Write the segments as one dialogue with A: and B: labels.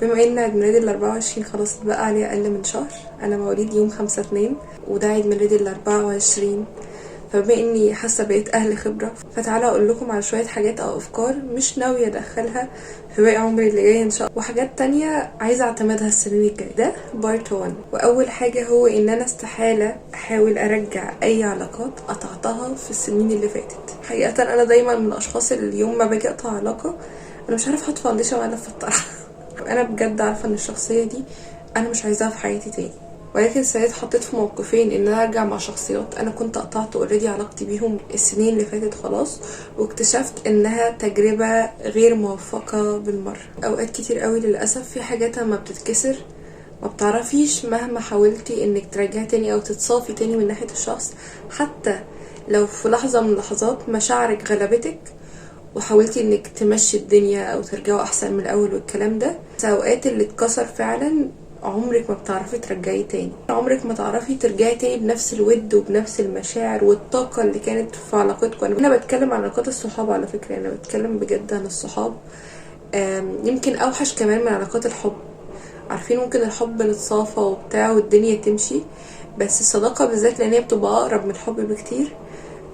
A: بما ان عيد ميلادي ال24 خلاص بقى عليه اقل من شهر. انا مواليد يوم 5/2 وده عيد ميلادي ال24. فبما اني حاسه بقيت اهل خبره، فتعالى اقول لكم على شويه حاجات او افكار مش ناويه ادخلها في باقي عمري اللي جاي ان شاء الله، وحاجات تانية عايزه اعتمدها السنين الجايه. ده بارت 1. واول حاجه هو ان انا استحاله احاول ارجع اي علاقات قطعتها في السنين اللي فاتت. حقيقه انا دايما من الاشخاص اللي يوم ما باجي اقطع علاقه انا مش عارف احط فاونديشن ولا في الطرح. انا بجد عارفه ان الشخصيه دي انا مش عايزاها في حياتي تاني، ولكن ساعات حطيت في موقفين ان انا ارجع مع شخصيات انا كنت قطعت اوريدي علاقتي بيهم السنين اللي فاتت خلاص، واكتشفت انها تجربه غير موفقه بالمره. اوقات كتير قوي للاسف في حاجات لما بتتكسر ما بتعرفيش مهما حاولتي انك ترجعي تاني او تتصافي تاني من ناحيه الشخص، حتى لو في لحظه من اللحظات مشاعرك غلبتك وحاولتي انك تمشي الدنيا او ترجعوا احسن من الاول والكلام ده. بس اوقات اللي اتكسر فعلا عمرك ما بتعرفي ترجعي تاني، عمرك ما تعرفي ترجعي تاني بنفس الود وبنفس المشاعر والطاقة اللي كانت في علاقتكم. انا بتكلم عن علاقات الصحاب على فكرة، انا بتكلم بجد عن الصحاب. يمكن اوحش كمان من علاقات الحب. عارفين ممكن الحب نتصافى وبتاع والدنيا تمشي، بس الصداقة بالذات لان هي بتبقى اقرب من الحب بكتير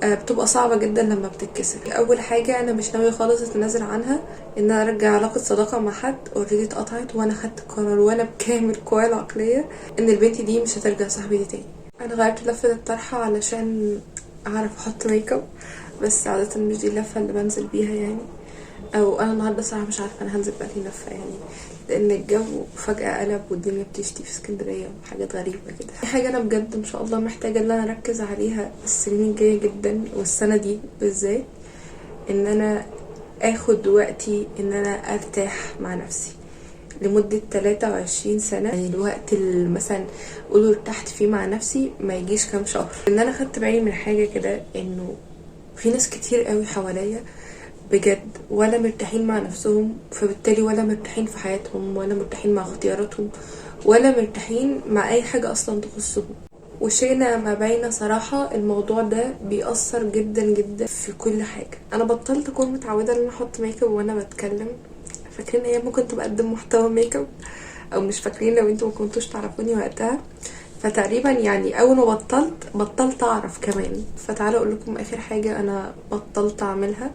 A: بتبقى صعبة جدا لما بتتكسر. اول حاجة انا مش ناوية خالص اتنازل عنها ان انا ارجع علاقة صداقة مع حد اوريدي اتقطعت، وانا خدت قرار وانا بكامل قواي العقلية ان البنت دي مش هترجع صاحبتي تاني. انا غيرت لفة الطرحة علشان اعرف احط ميك اب، بس عادة مش دي اللفة اللي بنزل بيها يعني، او انا النهارده صراحة مش عارفة انا هنزل بأنهي لفة يعني، لان الجو فجأة قلب والدنيا بتشتي في اسكندرية وحاجات غريبة كده. في حاجة انا بجد ان شاء الله محتاجة ان انا اركز عليها السنين الجاية جدا والسنة دي بالذات، ان انا اخد وقتي ان انا ارتاح مع نفسي لمدة 23 سنة. يعني الوقت اللي مثلا قولوا ارتحت فيه مع نفسي ما يجيش كام شهر. ان انا خدت بالي من حاجة كده، انه في ناس كتير قوي حواليا بجد ولا مرتاحين مع نفسهم، فبالتالي ولا مرتاحين في حياتهم ولا مرتاحين مع اختياراتهم ولا مرتاحين مع اي حاجة اصلا تخصهم. وشينا ما بين صراحة الموضوع ده بيأثر جدا جدا في كل حاجة. انا بطلت اكون متعودة ان انا احط ميك اب وانا بتكلم. فاكرين ايام ما كنت بقدم محتوى ميك اب، او مش فاكرين لو انتوا ما كنتوش تعرفوني وقتها، فتقريبا يعني اول ما بطلت اعرف كمان. فتعالوا اقول لكم اخر حاجة انا بطلت اعملها،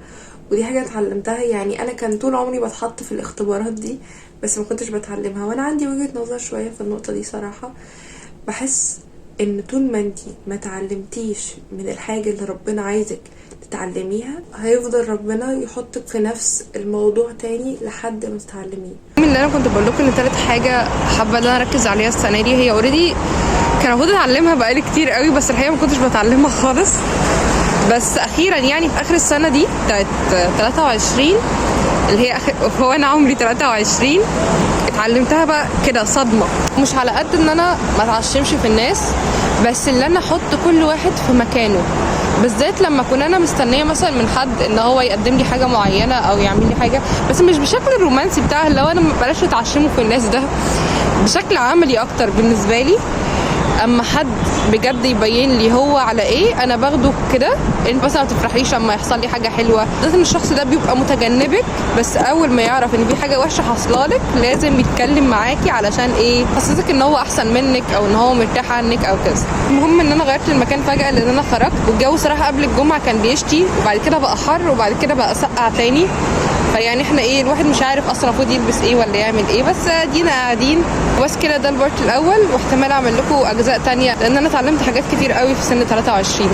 A: ودي حاجة اتعلمتها. يعني انا كان طول عمري بتحط في الاختبارات دي بس ما كنتش بتعلمها، وانا عندي وجهة نظر شوية في النقطة دي صراحة. بحس ان طول ما انتي ما تعلمتيش من الحاجة اللي ربنا عايزك تتعلميها، هيفضل ربنا يحطك في نفس الموضوع تاني لحد ما تتعلميه. اللي انا كنت بقول لكم ان تالت حاجة حابة ان انا اركز عليها السنة دي، هي اوريدي كان المفروض اتعلمها بقالي كتير قوي بس الحقيقة ما كنتش بتعلمها خالص، بس اخيرا يعني في اخر السنة دي بتاعت 23 اللي هي هو انا عمري 23 اتعلمتها بقى كده صدمة. مش على قد ان انا ما اتعشمش في الناس، بس اللي انا احط كل واحد في مكانه، بالذات لما كنت انا مستنيه مثلا من حد ان هو يقدم لي حاجه معينه او يعمل لي حاجه، بس مش بشكل الرومانسي بتاعها اللي هو انا بلاش اتعشمه في الناس، ده بشكل عملي اكتر بالنسبه لي. اما حد بجد يبين لي هو على ايه انا باخده كده. انت مثلا ما تفرحيش اما يحصل لي حاجه حلوه، لازم الشخص ده بيبقى متجنبك، بس اول ما يعرف ان في حاجه وحشه حاصله لك لازم يتكلم معاكي علشان ايه، يحسسك ان هو احسن منك او ان هو مرتاح عنك او كذا. المهم ان انا غيرت المكان فجاه لان انا خرجت والجو صراحه قبل الجمعه كان بيشتي وبعد كده بقى حر وبعد كده بقى سقع تاني، فيعني احنا ايه الواحد مش عارف اصلا المفروض يلبس ايه ولا يعمل ايه، بس ادينا قاعدين بس كده. ده البارت الاول، واحتمال اعمل لكم اجزاء تانية لان انا اتعلمت حاجات كتير قوي في سن 23.